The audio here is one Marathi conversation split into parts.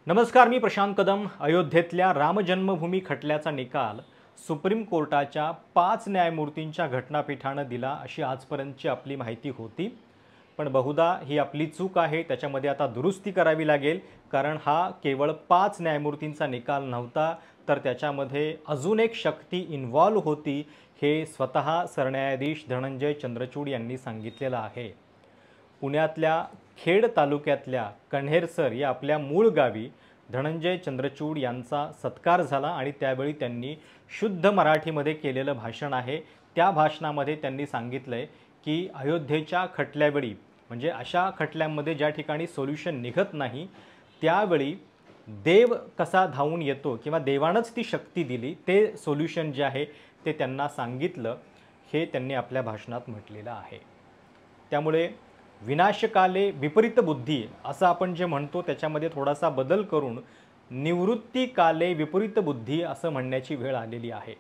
नमस्कार, मी प्रशांत कदम। अयोध्येतल्या रामजन्मभूमी खटल्याचा निकाल सुप्रीम कोर्टाच्या 5 न्यायमूर्तींच्या घटनापीठानं दिला अशी आजपर्यंतची आपली माहिती होती। पण बहुधा ही आपली चूक आहे, त्याच्यामध्ये आता दुरुस्ती करावी लागेल, कारण हा केवळ 5 न्यायमूर्तींचा निकाल नव्हता, तर त्याच्यामध्ये अजून एक शक्ती इन्व्हॉल्व होती, हे स्वतः सरन्यायाधीश धनंजय चंद्रचूड यांनी सांगितलेलं आहे। पुण्यातल्या खेड तालुक्यातल्या कण्हेरसर या आपल्या मूळ गावी धनंजय चंद्रचूड यांचा सत्कार झाला आणि त्यावेळी त्यांनी शुद्ध मराठीमध्ये केलेलं भाषण आहे। त्या भाषणामध्ये त्यांनी सांगितलंय की अयोध्येच्या खटल्यावेळी, म्हणजे अशा खटल्यांमध्ये ज्या ठिकाणी सोल्युशन निघत नाही, त्यावेळी देव कसा धावून येतो किंवा देवानंच ती शक्ती दिली, ते सोल्युशन जे आहे ते त्यांना सांगितलं, हे त्यांनी आपल्या भाषणात म्हटलेलं आहे। त्यामुळे विनाशकाले विपरीत बुद्धी असं आपण जे म्हणतो त्याच्यामध्ये थोडासा बदल करून निवृत्तीकाले विपरीत बुद्धी असं म्हणण्याची वेळ आलेली आहे।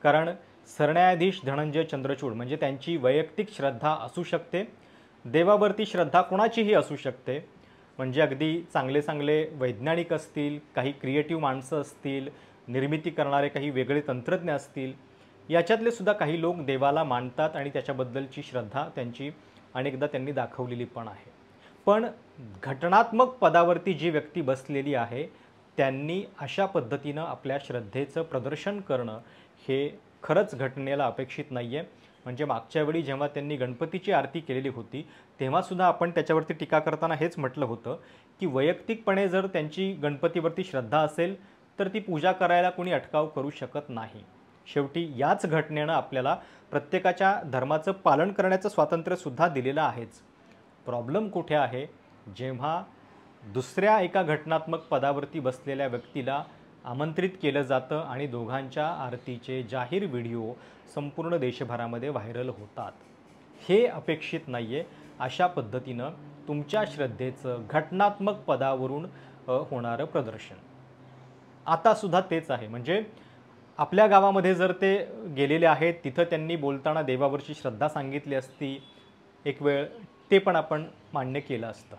कारण सरन्यायाधीश धनंजय चंद्रचूड म्हणजे त्यांची वैयक्तिक श्रद्धा असू शकते, देवावरती श्रद्धा कोणाचीही असू शकते, म्हणजे अगदी चांगले चांगले वैज्ञानिक असतील, काही क्रिएटिव्ह माणसं असतील, निर्मिती करणारे काही वेगळे तंत्रज्ञ असतील, याच्यातले सुद्धा काही लोक देवाला मानतात आणि त्याच्याबद्दलची श्रद्धा त्यांची अनेकदा त्यांनी दाखवलेली पण आहे। पण घटनात्मक पदावरती जी व्यक्ती बसलेली आहे, त्यांनी अशा पद्धतीनं आपल्या श्रद्धेचं प्रदर्शन करणं हे खरंच घटनेला अपेक्षित नाही आहे। म्हणजे मागच्या वेळी जेव्हा त्यांनी गणपतीची आरती केलेली होती, तेव्हासुद्धा आपण त्याच्यावरती टीका करताना हेच म्हटलं होतं की वैयक्तिकपणे जर त्यांची गणपतीवरती श्रद्धा असेल तर ती पूजा करायला कोणी अटकाव करू शकत नाही। शेवटी याच घटनेनं आपल्याला प्रत्येकाच्या धर्माचं पालन करण्याचं स्वातंत्र्यसुद्धा दिलेलं आहेच। प्रॉब्लेम कुठे आहे, जेव्हा दुसऱ्या एका घटनात्मक पदावरती बसलेल्या व्यक्तीला आमंत्रित केलं जातं आणि दोघांच्या आरतीचे जाहीर व्हिडिओ संपूर्ण देशभरामध्ये व्हायरल होतात। हे अपेक्षित नाही आहे अशा पद्धतीनं तुमच्या श्रद्धेचं घटनात्मक पदावरून होणारं प्रदर्शन। आतासुद्धा तेच आहे, म्हणजे आपल्या गावामध्ये जर ते गेलेले आहेत, तिथं त्यांनी बोलताना देवावरची श्रद्धा सांगितली असती एक वेळ, ते पण आपण मान्य केलं असतं।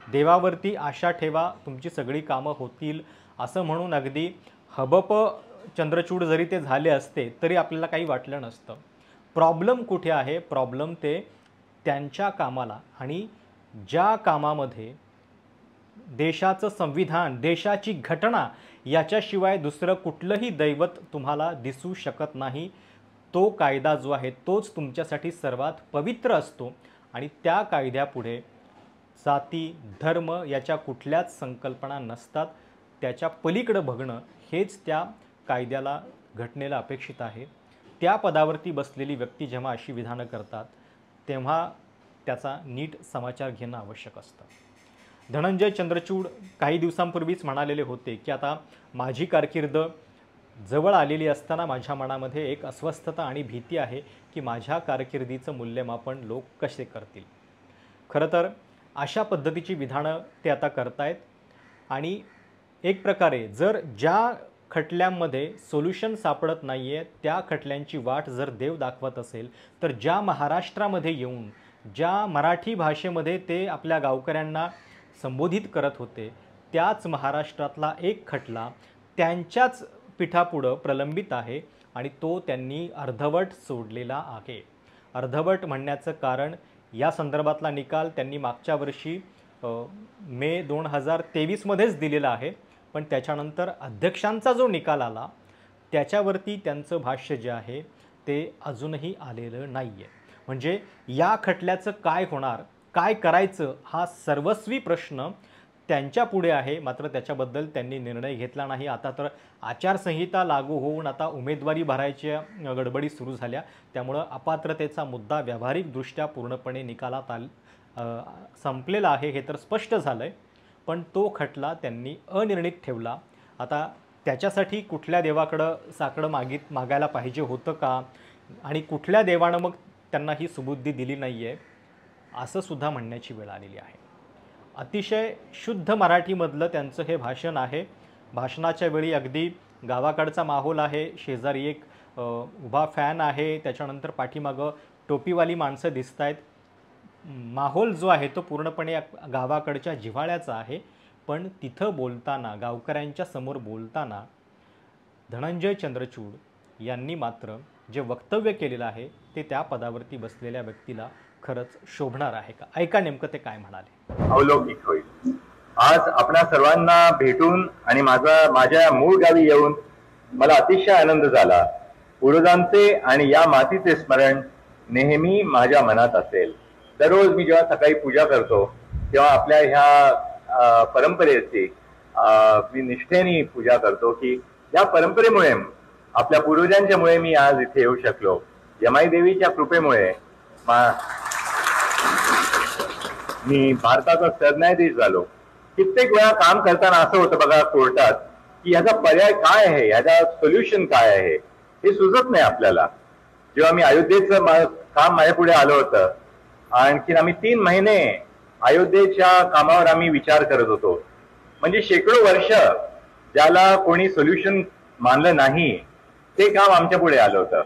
देवावरती आशा ठेवा, तुमची सगळी कामं होतील असं म्हणून अगदी हबप चंद्रचूड जरी ते झाले असते तरी आपल्याला काही वाटलं नसतं। प्रॉब्लेम कुठे आहे, प्रॉब्लेम ते त्यांच्या कामाला आणि ज्या कामामध्ये देशाचं संविधान, देशाची घटना याच्याशिवाय दुसरं कुठलंही दैवत तुम्हाला दिसू शकत नाही, तो कायदा जो आहे तोच तुमच्यासाठी सर्वात पवित्र असतो आणि त्या कायद्यापुढे जाती धर्म याच्या कुठल्याच संकल्पना नसतात। त्याच्या पलीकडे बघणं हेच त्या कायद्याला, घटनेला अपेक्षित आहे। त्या पदावरती बसलेली व्यक्ती जेव्हा अशी विधानं करतात तेव्हा त्याचा नीट समाचार घेणं आवश्यक असतं। धनंजय चंद्रचूड काही दिवसांपूर्वीच म्हणालेले होते की आता माझी कारकीर्द जवळ आलेली असताना माझ्या मनामध्ये एक अस्वस्थता आणि भीती आहे की माझ्या कारकिर्दीचं मूल्यमापन लोक कसे करतील। खरं तर अशा पद्धतीची विधानं ते आता करतायत आणि एक प्रकारे जर ज्या खटल्यांमध्ये सोल्युशन सापडत नाही आहे त्या खटल्यांची वाट जर देव दाखवत असेल, तर ज्या महाराष्ट्रामध्ये येऊन ज्या मराठी भाषेमध्ये ते आपल्या गावकऱ्यांना संबोधित करत होते, त्याच महाराष्ट्रातला एक खटला त्यांच्याच पीठापुढं प्रलंबित आहे आणि तो त्यांनी अर्धवट सोडलेला आहे। अर्धवट म्हणण्याचं कारण, या संदर्भातला निकाल त्यांनी मागच्या वर्षी मे 2023 मध्येच दिलेला आहे, पण त्याच्यानंतर अध्यक्षांचा जो निकाल आला त्याच्यावरती त्यांचं भाष्य जे आहे ते अजूनही आलेलं नाही आहे। म्हणजे या खटल्याचं काय होणार, काय करायचं, हा सर्वस्वी प्रश्न त्यांच्या पुढे आहे, मात्र त्याच्याबद्दल त्यांनी निर्णय घेतला नाही। आता तर आचारसंहिता लागू होऊन आता उमेदवारी भरायच्या गडबडी सुरू झाल्या, त्यामुळं अपात्रतेचा मुद्दा व्यावहारिकदृष्ट्या पूर्णपणे निकालात संपलेला आहे हे तर स्पष्ट झालं आहे, पण तो खटला त्यांनी अनिर्णित ठेवला। आता त्याच्यासाठी कुठल्या देवाकडं साकडं मागायला पाहिजे होतं का, आणि कुठल्या देवानं मग त्यांना ही सुबुद्धी दिली नाही आहे, असं सुद्धा म्हणण्याची वेळ आलेली आहे। अतिशय शुद्ध मराठीमधलं त्यांचं हे भाषण आहे। भाषणाच्या वेळी अगदी गावाकडचा माहोल आहे, शेजारी एक उभा फॅन आहे, त्याच्यानंतर पाठीमागं टोपीवाली माणसं दिसत आहेत। माहोल जो आहे तो पूर्णपणे गावाकडच्या जिव्हाळ्याचा आहे, पण तिथं बोलताना, गावकऱ्यांच्या समोर बोलताना धनंजय चंद्रचूड यांनी मात्र जे वक्तव्य केलेलं आहे ते त्या पदावरती बसलेल्या व्यक्तीला खरंच शोभणार आहे का? ऐका नेमकं ते काय म्हणाले. अवलौकिक होईल. आज आपणा सर्वांना भेटून आणि माझ्या मूळ गावी येऊन मला अतिशय आनंद झाला. पूर्वजांचे आणि या मातीचे स्मरण नेहमी माझ्या मनात असेल. दररोज मी जेव्हा सकाळी पूजा करतो तेव्हा आपल्या ह्या परंपरेची मी निष्ठेने पूजा करतो की या परंपरेमुळे, आपल्या पूर्वजांच्यामुळे मी आज इथे येऊ शकलो. यमाई देवीच्या कृपेमुळे मी भारताचा सरन्यायाधीश झालो. कित्येक वेळा काम करताना असं होतं बघा कोर्टात की ह्याचा पर्याय काय आहे, ह्याचा सोल्युशन काय आहे हे सुचत नाही आपल्याला. जेव्हा मी अयोध्येचं काम माझ्या पुढे आलं होतं, आणखीन आम्ही 3 महिने अयोध्येच्या कामावर आम्ही विचार करत होतो. म्हणजे शेकडो वर्ष ज्याला कोणी सोल्युशन मानलं नाही ते काम आमच्या पुढे आलं होतं.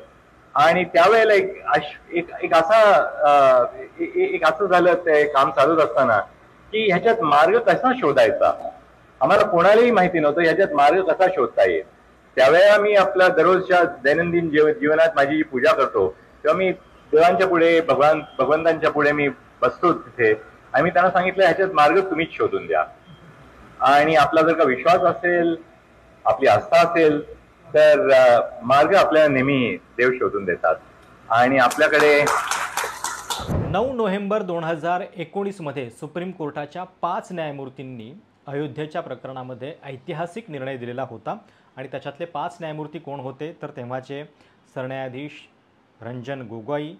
आणि त्यावेळेला एक असं झालं ते काम चालूच असताना की ह्याच्यात मार्ग कसा शोधायचा, आम्हाला कोणालाही माहिती नव्हतं ह्याच्यात मार्ग कसा शोधता येईल. त्यावेळेला मी आपल्या दररोजच्या दैनंदिन जीवनात माझी जी पूजा करतो तेव्हा मी देवांच्या पुढे, भगवंतांच्या पुढे मी बसतो तिथे आणि मी त्यांना सांगितलं ह्याच्यात मार्ग तुम्हीच शोधून द्या. आणि आपला जर का विश्वास असेल, आपली आस्था असेल तर मार्ग आपल्याला नेहमी देव शोधून देतात. आणि आपल्याकडे 9 नोव्हेंबर 2019 मध्ये सुप्रीम कोर्टाच्या 5 न्यायमूर्तींनी अयोध्येच्या प्रकरणामध्ये ऐतिहासिक निर्णय दिलेला होता. आणि त्याच्यातले 5 न्यायमूर्ती कोण होते तर तेव्हाचे सरन्यायाधीश रंजन गोगोई,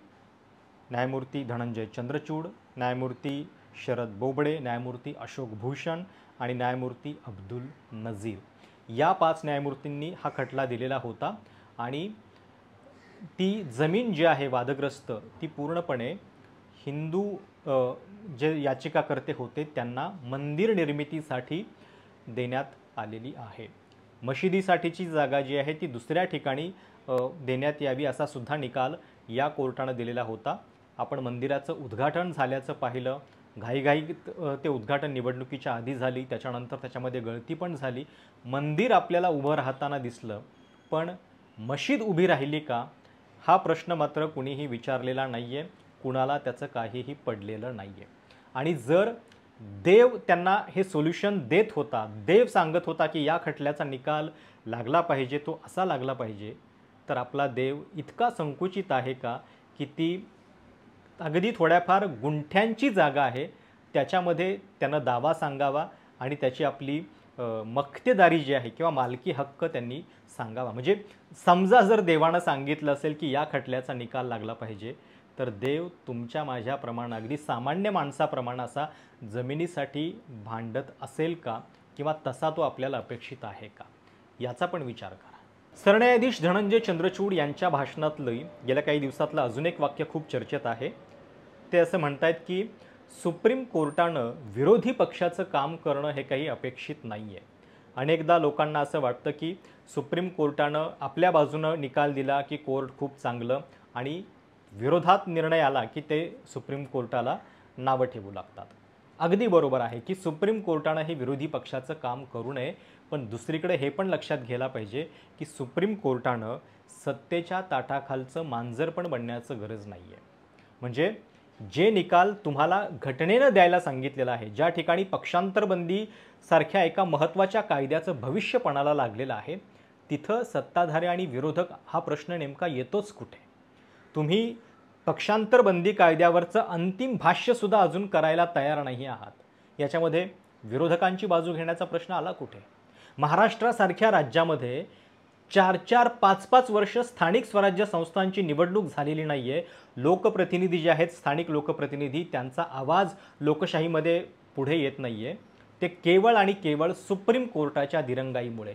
न्यायमूर्ती धनंजय चंद्रचूड, न्यायमूर्ती शरद बोबडे, न्यायमूर्ती अशोक भूषण आणि न्यायमूर्ती अब्दुल नजीर. या 5 न्यायमूर्तींनी हा खटला दिलेला होता. आणि ती जमीन जी आहे वादग्रस्त ती पूर्णपणे हिंदू जे याचिकाकर्ते होते त्यांना मंदिर निर्मितीसाठी देण्यात आलेली आहे. मशिदीसाठीची जागा जी आहे ती दुसऱ्या ठिकाणी देण्यात यावी असा सुद्धा निकाल या कोर्टानं दिलेला होता. आपण मंदिराचं उद्घाटन झाल्याचं पाहिलं. घाईघाईत ते उद्घाटन निवडणुकीच्या आधी झाली, त्याच्यानंतर त्याच्यामध्ये गळती पण झाली. मंदिर आपल्याला उभं राहताना दिसलं, पण मशीद उभी राहिली का हा प्रश्न मात्र कुणीही विचारलेला नाही आहे, कुणाला त्याचं काहीही पडलेलं नाही आहे. आणि जर देव त्यांना हे सोल्युशन देत होता, देव सांगत होता की या खटल्याचा निकाल लागला पाहिजे, तो असा लागला पाहिजे, तर आपला देव इतका संकुचित आहे का की ती अगदी थोड्याफार गुंठ्यांची जागा आहे त्याच्यामध्ये त्यानं दावा सांगावा आणि त्याची आपली मक्तेदारी जी आहे किंवा मालकी हक्क त्यांनी सांगावा. म्हणजे समजा जर देवानं सांगितलं असेल की या खटल्याचा निकाल लागला पाहिजे, तर देव तुमच्या माझ्याप्रमाणे अगदी सामान्य माणसाप्रमाणे असा जमिनीसाठी भांडत असेल का, किंवा तसा तो आपल्याला अपेक्षित आहे का, याचा पण विचार करा. सरन्यायाधीश धनंजय चंद्रचूड यांच्या भाषणातलं गेल्या काही दिवसातलं अजून एक वाक्य खूप चर्चेत आहे. ते असं म्हणतायत की सुप्रीम कोर्टानं विरोधी पक्षाचं काम करणं हे काही अपेक्षित नाही आहे. अनेकदा लोकांना असं वाटतं की सुप्रीम कोर्टानं आपल्या बाजूनं निकाल दिला की कोर्ट खूप चांगलं, आणि विरोधात निर्णय आला की ते सुप्रीम कोर्टाला नावं ठेवू लागतात. अगदी बरोबर आहे की सुप्रीम कोर्टानं हे विरोधी पक्षाचं काम करू नये, पण दुसरीकडे हे पण लक्षात घ्यायला पाहिजे की सुप्रीम कोर्टानं सत्तेच्या ताटाखालचं मांजर पण बनण्याचं गरज नाही आहे. म्हणजे जे निकाल तुम्हाला घटनेनं द्यायला सांगितलेलं आहे, ज्या ठिकाणी पक्षांतरबंदी सारख्या एका महत्त्वाच्या कायद्याचं भविष्यपणाला लागलेलं आहे, तिथं सत्ताधारी आणि विरोधक हा प्रश्न नेमका येतोच कुठे. तुम्ही पक्षांतरबंदी कायद्यावरचं अंतिम भाष्यसुद्धा अजून करायला तयार नाही आहात. याच्यामध्ये विरोधकांची बाजू घेण्याचा प्रश्न आला कुठे. महाराष्ट्रासारख्या राज्यामध्ये 4-4, 5-5 वर्ष स्थानिक स्वराज्य संस्थांची निवडणूक झालेली नाही आहे. लोकप्रतिनिधी जे आहेत, स्थानिक लोकप्रतिनिधी, त्यांचा आवाज लोकशाहीमध्ये पुढे येत नाही आहे. ते केवळ आणि केवळ सुप्रीम कोर्टाच्या दिरंगाईमुळे.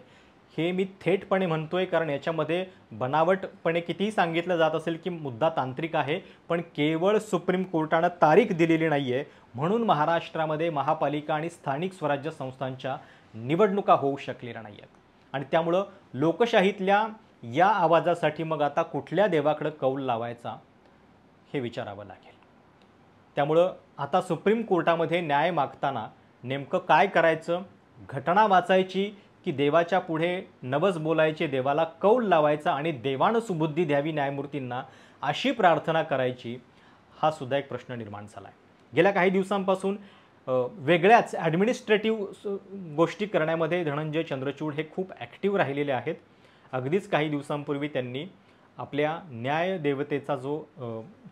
हे मी थेटपणे म्हणतोय, कारण याच्यामध्ये बनावटपणे कितीही सांगितलं जात असेल की मुद्दा तांत्रिक आहे, पण केवळ सुप्रीम कोर्टानं तारीख दिलेली नाही आहे म्हणून महाराष्ट्रामध्ये महापालिका आणि स्थानिक स्वराज्य संस्थांच्या निवडणुका होऊ शकलेल्या नाही आहेत. आणि त्यामुळं लोकशाहीतल्या या आवाजासाठी मग आता कुठल्या देवाकडे कौल लावायचा हे विचारावं लागेल. त्यामुळं आता सुप्रीम कोर्टामध्ये न्याय मागताना नेमकं काय करायचं घटना वाचायची की देवाच्या पुढे नवस बोलायचे, देवाला कौल लावायचा आणि देवानं सुबुद्धी द्यावी न्यायमूर्तींना अशी प्रार्थना करायची, हा सुद्धा एक प्रश्न निर्माण झाला आहे। गेल्या काही दिवसांपासून वेगळ्याच ॲडमिनिस्ट्रेटिव्ह गोष्टी करण्यामध्ये धनंजय चंद्रचूड हे खूप ॲक्टिव्ह राहिलेले आहेत। अगदीच काही दिवसांपूर्वी त्यांनी आपल्या न्याय देवतेचा जो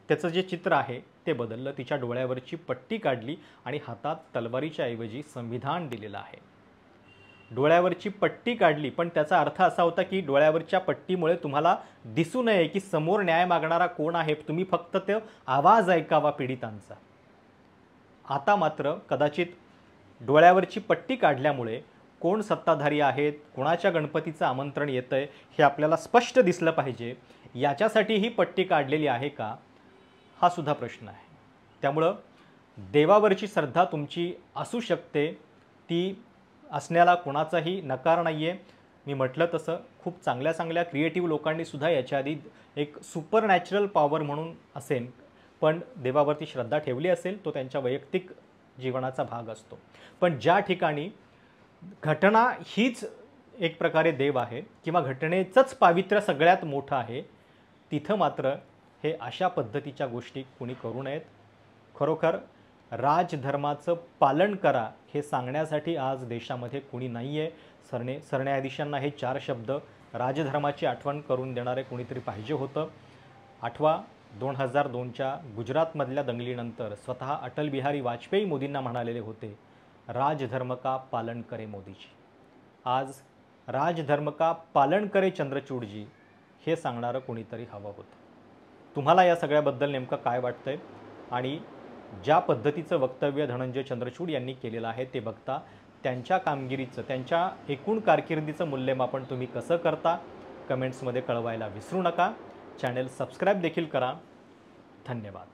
त्याचं जे चित्र आहे ते बदललं, तिच्या डोळ्यावरची पट्टी काढली आणि हातात तलवारीच्या ऐवजी संविधान दिलेलं आहे। डोळ्यावरची पट्टी काढली, पण त्याचा अर्थ असा होता की डोळ्यावरच्या पट्टीमुळे तुम्हाला दिसू नये की समोर न्याय मागणारा कोण आहे, तुम्ही फक्त तो आवाज ऐकावा पीडितांचा। आता मात्र कदाचित डोळ्यावरची पट्टी काढल्यामुळे कोण सत्ताधारी आहेत, कोणाच्या गणपतीचं आमंत्रण येतंय हे आपल्याला स्पष्ट दिसलं पाहिजे, याच्यासाठी ही पट्टी काढलेली आहे का, हा सुद्धा प्रश्न आहे। त्यामुळं देवावरची श्रद्धा तुमची असू शकते, ती असण्याला कोणाचाही नकार नाही आहे। मी म्हटलं तसं खूप चांगल्या चांगल्या क्रिएटिव्ह लोकांनी सुद्धा याच्या आधी एक सुपर नॅचरल पॉवर म्हणून असेल पण देवावरती श्रद्धा ठेवली असेल, तो त्यांच्या वैयक्तिक जीवनाचा भाग असतो। पण ज्या ठिकाणी घटना हीच एक प्रकारे देव आहे किंवा घटनेचंच पावित्र्य सगळ्यात मोठं आहे, तिथं मात्र हे अशा पद्धतीच्या गोष्टी कोणी करू नयेत। खरोखर राजधर्माचं पालन करा हे सांगण्यासाठी आज देशामध्ये कोणी नाही आहे। सरन्यायाधीशांना हे 4 शब्द राजधर्माची आठवण करून देणारे कोणीतरी पाहिजे होतं। आठवा 2002च्या गुजरातमधल्या दंगलीनंतर स्वतः अटल बिहारी वाजपेयी मोदींना म्हणालेले होते, राजधर्म का पालन करे मोदीजी। आज राजधर्म का पालन करे चंद्रचूडजी हे सांगणारं कोणीतरी हवं होतं। तुम्हाला या सगळ्याबद्दल नेमकं काय वाटतंय आणि ज्या पद्धतीचं वक्तव्य धनंजय चंद्रचूड यांनी केलेलं आहे ते बघता त्यांच्या कामगिरीचं, त्यांच्या एकूण कारकिर्दीचं मूल्यमापन तुम्ही कसं करता, कमेंट्समध्ये कळवायला विसरू नका। चॅनल सबस्क्राईब देखील करा। धन्यवाद।